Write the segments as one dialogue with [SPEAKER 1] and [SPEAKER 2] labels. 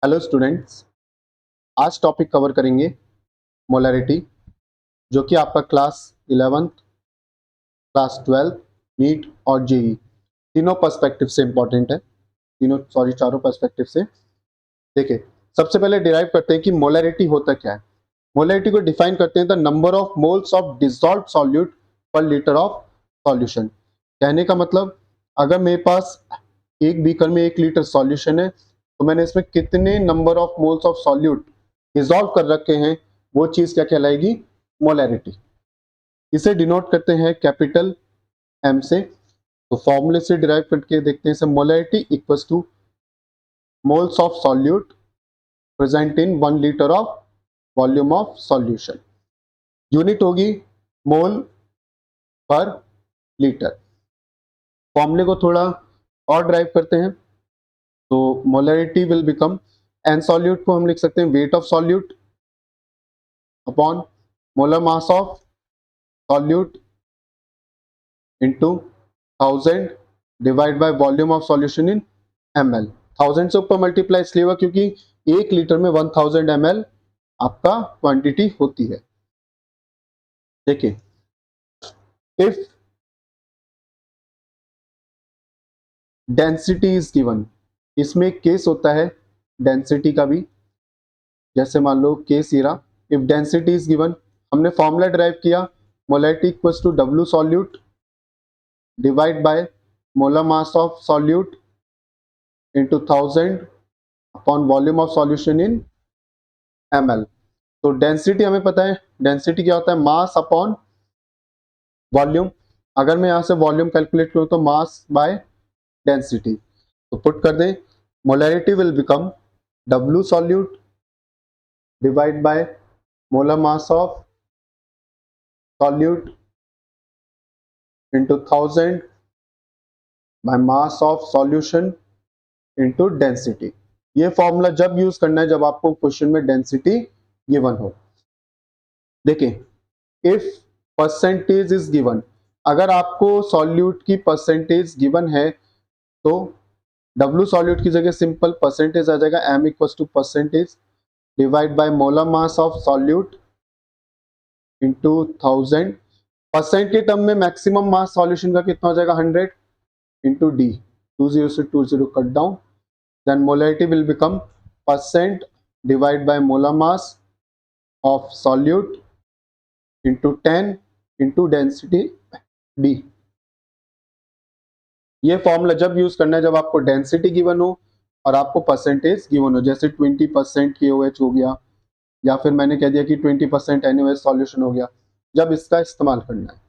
[SPEAKER 1] Hello students, आज topic cover करेंगे molarity, जो कि आपका class 11th, class 12th, NEET और जेई तीनों पर्सपेक्टिव से इंपॉर्टेंट है। चारों पर्सपेक्टिव से। देखिए, सबसे पहले डिराइव करते हैं कि मोलैरिटी होता क्या है। मोलैरिटी को डिफाइन करते हैं the number of moles of dissolved solute पर लीटर ऑफ सॉल्यूशन। कहने का मतलब, अगर मेरे पास एक बीकर में 1 लीटर सॉल्यूशन है तो मैंने इसमें कितने number of moles of solute dissolve कर रखे हैं, वो चीज क्या कहलाएगी? मोलैरिटी। इसे डिनोट करते हैं कैपिटल एम से। तो फॉर्मूले से डिराइव करके देखते हैं, molarity equals two moles of solute present in 1 litre of volume of solution. Unit होगी मोल पर लीटर। फॉर्मूले को थोड़ा और ड्राइव करते हैं तो molarity will become, n solute को हम लिख सकते हैं weight of solute upon molar mass of solute into 1000 divide by volume of solution in ml। 1000 से ऊपर मल्टीप्लाई इसलिए हुआ क्योंकि 1 लीटर में 1000 ml आपका क्वांटिटी होती है। देखिए, इफ डेंसिटी इज गिवन, इसमें एक केस होता है डेंसिटी का भी। जैसे मान लो केस ये रहा, इफ डेंसिटी इज गिवन, हमने फॉर्मूला ड्राइव किया molarity equals to W solute divide by molar mass of solute into 1000 upon volume of solution in ml। तो डेंसिटी हमें पता है, डेंसिटी क्या होता है? Mass upon volume. अगर मैं यहां से वॉल्यूम कैलकुलेट करूं तो मास बाय डेंसिटी। तो पुट कर दें, molarity will become W solute divide by molar mass of solute into 1000 bye mass of solution into density. ये फॉर्मूला जब यूज करना है जब आपको क्वेश्चन में डेंसिटी गिवन हो। देखिए, इफ परसेंटेज इज गिवन, अगर आपको सॉल्यूट की परसेंटेज गिवन है तो W सॉल्यूट की जगह सिंपल परसेंटेज आ जाएगा, m equals to percentage divide by molar mass of solute into 1000। Percent के टर्म में मैक्सिमम मास सॉल्यूशन का कितना हो जाएगा? 100 इंटू डी। 20 से 20 cut down, then molarity will become percent divide by molar mass of solute into 10 into density D. ये formula जब use करना है जब आपको डेंसिटी गिवन हो और आपको परसेंटेज गिवन हो, जैसे 20% KOH हो गया, या फिर मैंने कह दिया कि 20% NaOH सॉल्यूशन हो गया, जब इसका इस्तेमाल करना है।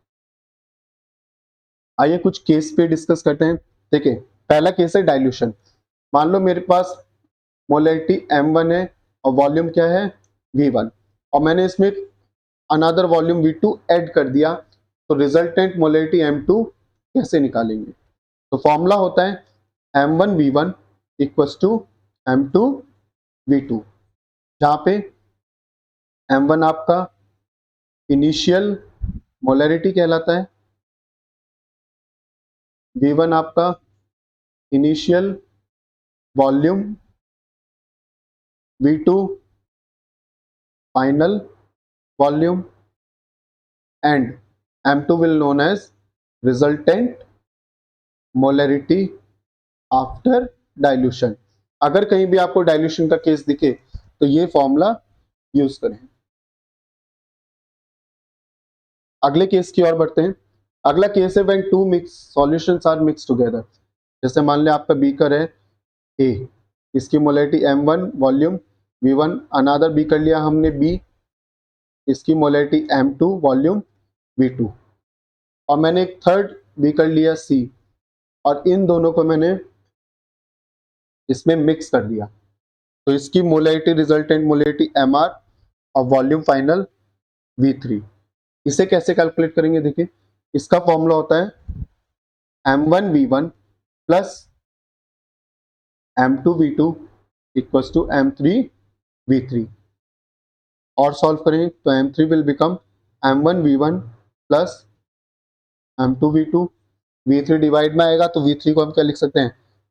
[SPEAKER 1] आइए कुछ केस पे डिस्कस करते हैं। देखिए, पहला केस है डाइल्यूशन। मान लो मेरे पास मोलैरिटी M1 है और वॉल्यूम क्या है? V1, और मैंने इसमें अनदर वॉल्यूम V2 ऐड कर दिया, तो रिजल्टेंट मोलैरिटी M2 कैसे निकालेंगे? तो फॉर्मूला होता है M1V1 इक्वल्स टू M2V2, जहां पे M1 आपका इनिशियल मोलैरिटी कहलाता है, V1 आपका initial volume, V2 final volume, and M2 will known as resultant molarity after dilution. अगर कहीं भी आपको डाइल्यूशन का केस दिखे तो ये फॉर्मूला यूज करें। अगले केस की ओर बढ़ते हैं। अगला केस है when two mix solutions are mix together. जैसे मान लिया आपका बीकर है ए, इसकी molarity M1 volume V1, another beaker लिया हमने B, इसकी मोलैरिटी M2 वॉल्यूम V2, और मैंने एक थर्ड बीकर लिया C, और इन दोनों को मैंने इसमें मिक्स कर दिया, तो इसकी मोलैरिटी रिजल्टेंट मोलैरिटी MR और वॉल्यूम फाइनल V3। इसे कैसे कैलकुलेट करेंगे? देखिए, इसका फॉर्मूला होता है M1V1 plus M2V2 equals to M3V3, और सॉल्व करें तो M3 will become M1V1 plus M2V2, V3 divide में आएगा तो V3 को हम क्या लिख सकते हैं?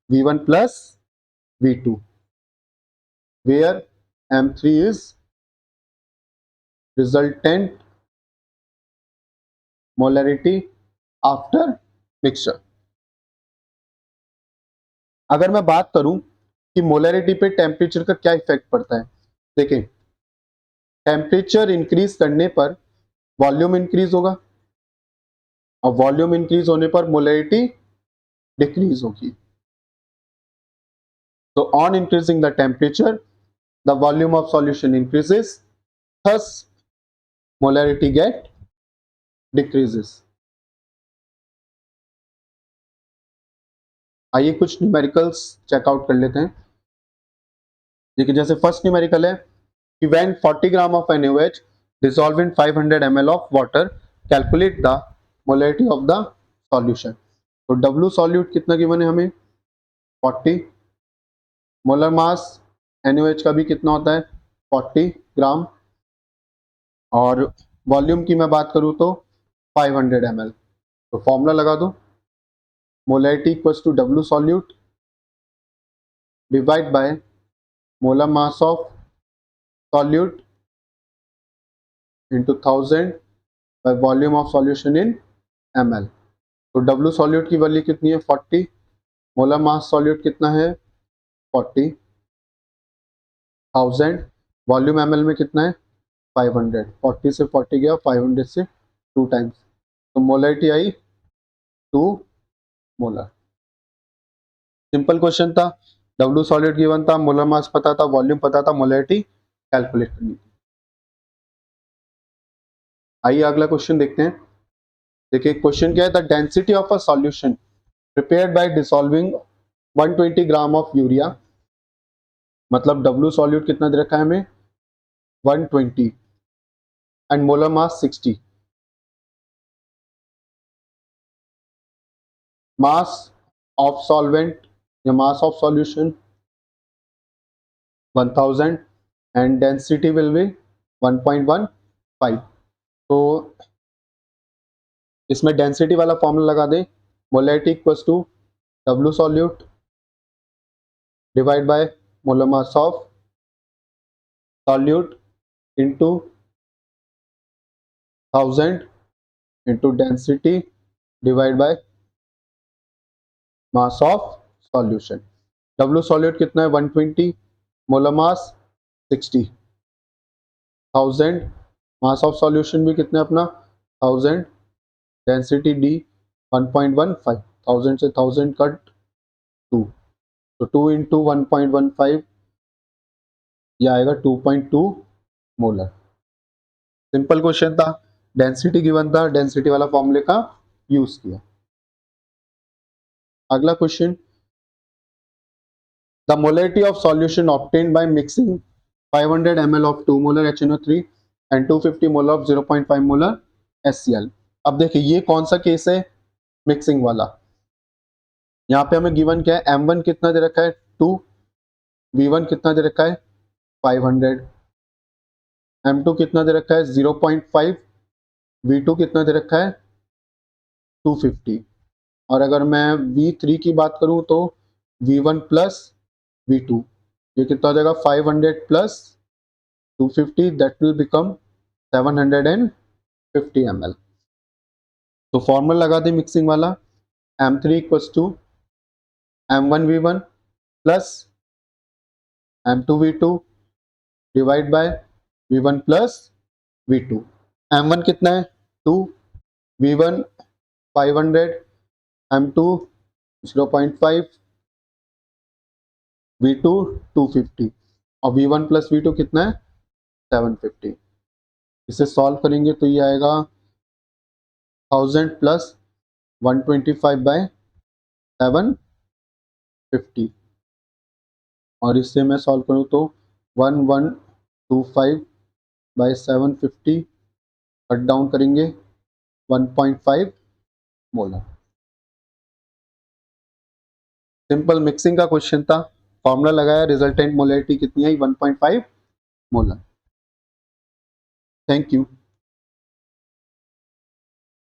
[SPEAKER 1] V1 plus V2। where M3 is resultant molarity after mixture। अगर मैं बात करूं कि मोलैरिटी पे टेम्परेचर का क्या इफेक्ट पड़ता है, देखिए टेम्परेचर इंक्रीज करने पर वॉल्यूम इंक्रीज होगा और वॉल्यूम इंक्रीज होने पर मोलैरिटी डिक्रीज होगी। तो on increasing the temperature the volume of solution increases, thus molarity get decreases। आइए कुछ न्यूमेरिकल्स चेकआउट कर लेते हैं। देखिए जैसे फर्स्ट न्यूमेरिकल है कि when 40 gram of NaOH dissolved in 500 ml of water calculate the molarity of the solution। तो W सॉल्यूट कितना गिवन है हमें 40, मोलर मास NaOH का भी कितना होता है 40 ग्राम, और वॉल्यूम की मैं बात करूं तो 500 ml। तो फॉर्मूला लगा दो, molarity equals to W solute divide by molar mass of solute into 1000 by volume of solution in ml। तो W सॉल्यूट की वैल्यू कितनी है 40, मोलर मास सॉल्यूट कितना है 40, 1000, वॉल्यूम ml में कितना है 500, 40 से 40 गया 500 से 2 टाइम्स, तो मोलैरिटी आई 2 मोलर। सिंपल क्वेश्चन था, W सॉल्यूट गिवन था, मोलर मास पता था, वॉल्यूम पता था, मोलैरिटी कैलकुलेट करनी थी। आइए अगला क्वेश्चन देखते हैं। देखिए क्वेश्चन क्या है, the density of a solution prepared by dissolving 120 gram of urea, मतलब W सॉल्यूट कितना दे रखा है हमें 120 and molar mass 60, mass of solvent या mass of solution 1000 and density will be 1.15। तो इसमें डेंसिटी वाला फॉर्मूला लगा दें, molarity equals to W solute divide by molar mass of solute into 1000 into density divide by mass of solution. W solute कितना है 120, molar mass 60, 1000, mass of solution भी कितना है अपना 1000, डेंसिटी D 1.15, 1000 से 1000 कट 2, तो 2 इंटू 1.15 यह आएगा 2.2 मोलर। सिंपल क्वेश्चन था, डेंसिटी गिवन था, डेंसिटी वाला फॉर्मूले का यूज किया। अगला question, the molarity of solution obtained by mixing 500 ml of 2 molar HNO3 and 250 molar of 0.5 molar HCl। अब देखिए ये कौन सा केस है, मिक्सिंग वाला। यहाँ पे हमें गिवन क्या है, M1 कितना दे रखा है 2, V1 कितना दे रखा है 500, M2 कितना दे रखा है 0.5, V2 कितना दे रखा है 250, और अगर मैं V3 की बात करूं तो V1 प्लस V2, ये कितना हो जाएगा 500 plus 250 that will become 750 ml। तो फॉर्मूला लगा दें मिक्सिंग वाला, M3 equals to M1V1 plus M2V2 divide by V1 plus V2। M1 कितना है 2, V1 500, M2 0.5, V2 250 और V1 प्लस V2 कितना है 750। इसे सॉल्व करेंगे तो ये आएगा 1000 प्लस 125 बाय 750, और इससे मैं सॉल्व करूँ तो 1125 बाय 750 कट डाउन करेंगे 1.5 मोलर। सिंपल मिक्सिंग का क्वेश्चन था, फॉर्मूला लगाया, रिजल्टेंट मोलैरिटी कितनी आई 1.5 मोलर। Thank you.